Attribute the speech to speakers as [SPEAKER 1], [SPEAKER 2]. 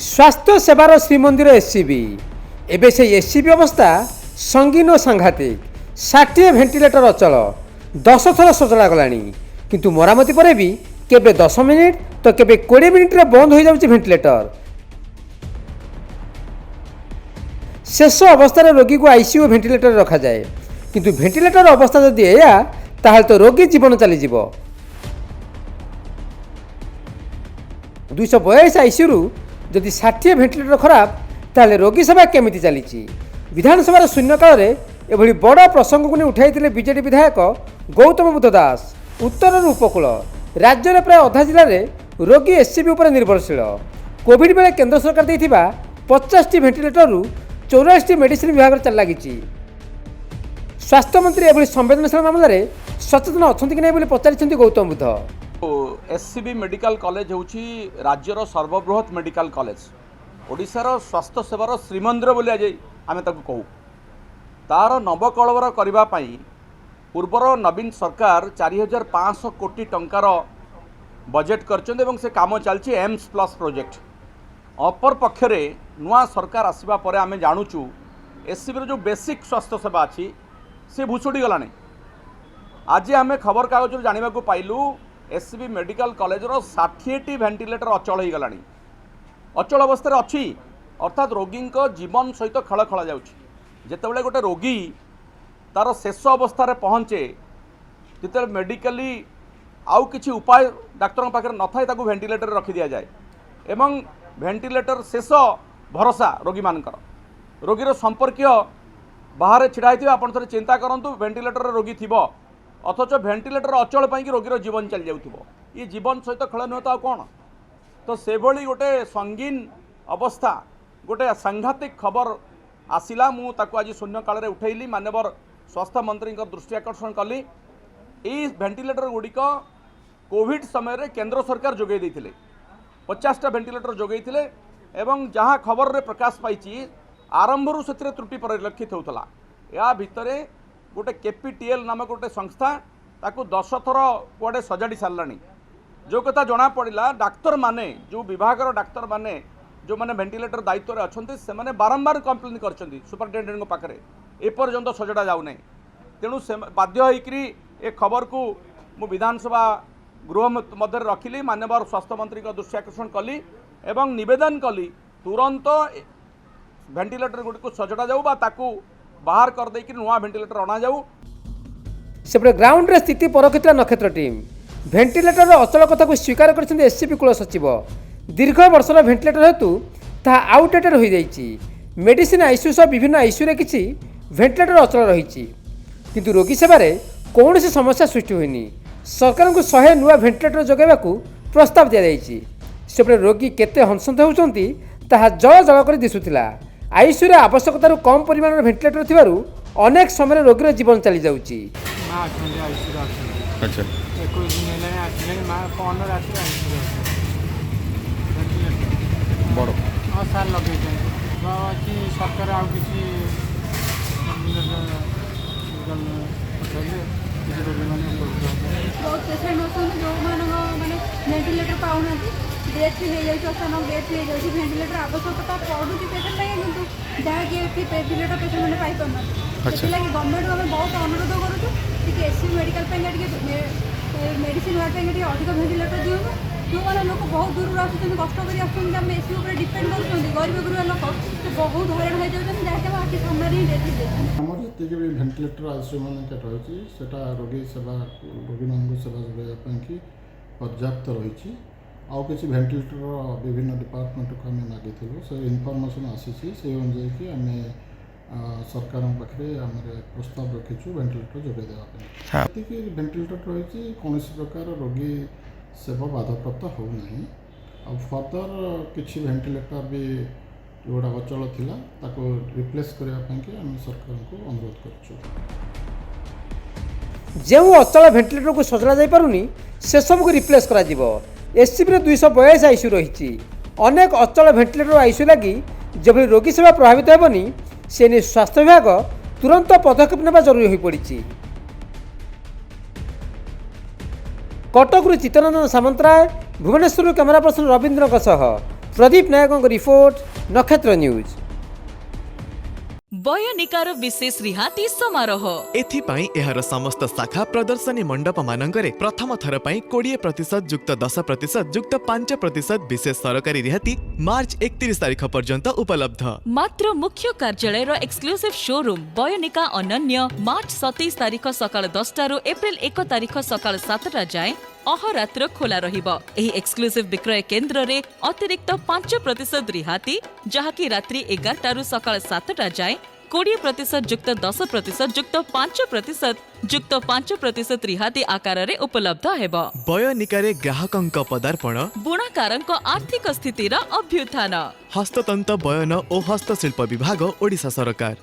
[SPEAKER 1] स्वास्थ्य सेवार श्रीमंदिर एससीबी एबे से एससीबी अवस्था संगीन और सांघातिक 60 भेंटिलेटर अचल 10 थर सजड़ा गलानी किंतु मरामती पर भी केबे 10 मिनिट तो केबे 20 मिनिट रे बंद हो जाउची भेंटिलेटर। शेष अवस्था रोगी को आईसीयू भेंटिलेटर रखा जाए किंतु भेंटिलेटर अवस्था जदि एया ताहाल तो रोगी जीवन चली जीवो। 242 आईसीयू जदि 60 भेंटिलेटर खराब ताहले रोगी सेवा केमिति चली। विधानसभा शून्यकाल एभली बड़ प्रसंग को उठाई बीजेडी विधायक गौतम बुद्ध दास। उत्तर उपकूल राज्य में प्राय अधा जिले में रोगी एससीबी उपर निर्भरशील। कोविड बेले केंद्र सरकार देइथिबा 50 भेंटिलेटर 84 मेडिसिन विभाग लगी। स्वास्थ्य मंत्री एभली संवेदनशील मामलें सचेतन अच्छा कि नहीं पचारि Gautam Buddha.
[SPEAKER 2] SCB medical college होची राज्यर सर्वबृहत मेडिकल कॉलेज ओडिशार स्वास्थ्य सेवार श्रीमंदिर बोली आज आम कहू। तार नवकलवर करने पूर्वर नवीन सरकार 4500 कोटी टंकार बजेट कर से काम चलती एम्स प्लस प्रोजेक्ट। अपर पक्षरे नुआ सरकार आसवा पर आम जानुचु एससीबी जो बेसिक स्वास्थ्य सेवा अच्छी सी भुषुड़ी गलानी। आज आम खबर कागज जाना पाइलु एससीबी मेडिकल कॉलेजर 60टी भेंटिलेटर अचल हो गलानी। अचल अवस्था अच्छी अर्थात रोगी जीवन सहित खेल खेल जाते गोटे रोगी तार शेष अवस्था पहुँचे जिते मेडिकली आउ किसी उपाय डाक्तर पाखे न था भेंटिलेटर रखी दि जाए एवं भेंटिलेटर शेष भरोसा रोगी मानकर रोगीर संपर्कीय बाहर छिड़ा आप थे चिंता करूँ भेंटिलेटर रोगी थी अथच भेंटिलेटर अचल पाई रोगीर जीवन चली जाऊ ये जीवन सहित खेल नुह तो कौन तो से भली गोटे संगीन अवस्था गोटे सांघातिक खबर आसिला मुझे आज शून्य काल में उठेली माननीय स्वास्थ्य मंत्री दृष्टि आकर्षण कली। यही भेंटिलेटर गुड़िक कोविड समय केंद्र सरकार जोगे 50टा भेंटिलेटर जोगे एवं जहाँ खबर रे प्रकाश पाई आरंभरू से त्रुटि परिलक्षित होता। या भितर गोटे केपीटीएल नामक गोटे संस्था ताकू 10 थर कुआडे सजाड़ी साराणी। जो कथा जना पड़ा डाक्तर माने जो विभाग डाक्तर माने जो माने भेंटिलेटर दायित्व में अच्छा से माने बारंबार कंप्लेन कर सुपरिटेडेंट पाखे एपर्यंत सजड़ा जाऊना। तेणु से बाध्य होकरी ए खबर को मु विधानसभा गृह मध्य रखिली माननीय स्वास्थ्य मंत्री दृष्टि आकर्षण कली एवं निवेदन कली तुरंत भेंटिलेटर गुड़ी को सजड़ा जाऊ ताकू बाहर कर देकी नुआ भेंटिलेटर अणा जाऊ।
[SPEAKER 1] सेपटे ग्राउंड रे स्थिति परखिता नक्षत्र टीम भेंटिलेटर अचल कथा को स्वीकार कर एससीबी कुल सचिव। दीर्घ वर्षर भेंटिलेटर हेतु ताहा आउटडेटेड हो जाइछि। मेडिसिन आईसीयू सह विभिन्न आईसीयू रे किछि भेंटिलेटर अचल रही किंतु रोगी सेवार कौन समस्या सृष्टि होनी। सरकार को 100 नुआ भेंटिलेटर जोगाइबा प्रस्ताव दि जाइछि। सेपटे रोगी केते हंसंत होउछंती ताहा जल जल कर दिसुथिला। आईसीयू रे आवश्यकता कम परिमाण भेंटिलेटर थिबारु अनेक समय रोगीर जीवन चली जाउछि।
[SPEAKER 3] अच्छा
[SPEAKER 4] 21 दिन हेलाଣି ଆସିଲେଣି ମା ପଅନ ରାତିରେ ଆସିଲେ
[SPEAKER 3] बड़
[SPEAKER 4] ହଁ ସାର୍ ଲଗେଇଛନ୍ତି ଅଛି ସରକାର ଆଉ କିଛି
[SPEAKER 5] बहुत पेसेंट अछंती जो माने वेंटिलेटर पाउनाती डेथ भी हो जाए अचानक डेथ भी हो वेंटिलेटर आवश्यकता पड़ुची पेसेंट लगे किंतु जहाँकि वेंटिलेटर पेसेंट मैंने पाई पाना से गवर्नमेंट आम बहुत अनुरोध करूँ कि एससीबी मेडिकल मेडिसिन वार्ड अधिक वेंटिलेटर दिखाँ जो मैंने लोक बहुत दूर आस कष्ट कर आम एससीबी पर डिपेंड कर गरीब गुरुआ लोक बहुत हईराण हो जाती जहाँकि आखि सामने ही डेथ
[SPEAKER 6] आमर जी भी भेंटिलेटर आईसीयू मान रही है रोगी सेवा रोगी मान सेवा जोगाई पर्याप्त रही आउ किसी भेंटिलेटर विभिन्न डिपार्टमेंट को आम मागिलु से इनफर्मेसन आसी से अनुजाई कि आम सरकार पाखे आम प्रस्ताव रखीचु भेंटिलेटर जोगाई देवाई। भेंटिलेटर रही कौन प्रकार रोगी सेवा बाधाप्राप्त होना आ फर्दर किसी भेंटिलेटर भी जोड़ा अचल थिला ताको रिप्लेस करने आम सरकार को अनुरोध करूँ।
[SPEAKER 1] जो अचल भेंटिलेटर को सजड़ा जाई पारुनी से सब को रिप्लेस करा जिवो। एससीबी रे 242 आईसीयू रही अनेक अचल भेंटिलेटर आईसीयू लगी जब रोगी सेवा प्रभावित हेबनी से नहीं स्वास्थ्य विभाग तुरंत पदक्षेप नेबा जरूरी हो पड़ी। कटकरू चित्तरंजन सामंतराय भुवनेश्वर कैमेरा पर्सन रवींद्र प्रदीप नायकों रिपोर्ट नक्षत्र न्यूज।
[SPEAKER 3] बयनिकार विशेष रिहाती समारोह
[SPEAKER 7] एथिपाई एहार समस्त शाखा प्रदर्शनी मंडप मानंकरे प्रथम थर पई 20% युक्त 10% युक्त 5% विशेष सरकारी रिहाती मार्च 31 तारिख पर्यंत उपलब्ध।
[SPEAKER 3] मात्र मुख्य कार्यालय रो एक्सक्लूसिव शोरूम बयनिका अनन्य मार्च 27 तारिख सकाळ 10 रु एप्रिल 1 तारिख सकाळ 7 जाए अहरात्र खोला रहिबो। एही एक्सक्लूसिव विक्रय केंद्र रे अतिरिक्त 5% रिहाती जहाकी रात्रि 11 रु सकाळ 7 जाए 20% युक्त 10% युक्त 5% युक्त 5% रिहाती आकार रे उपलब्ध हेबो।
[SPEAKER 7] बयनिकारे ग्राहकंक पदार्पण
[SPEAKER 3] बुणाकारंक आर्थिक स्थितिर अभ्युत्थान
[SPEAKER 7] हस्ततंत बयन और हस्तशिल्प विभाग ओडिशा सरकार।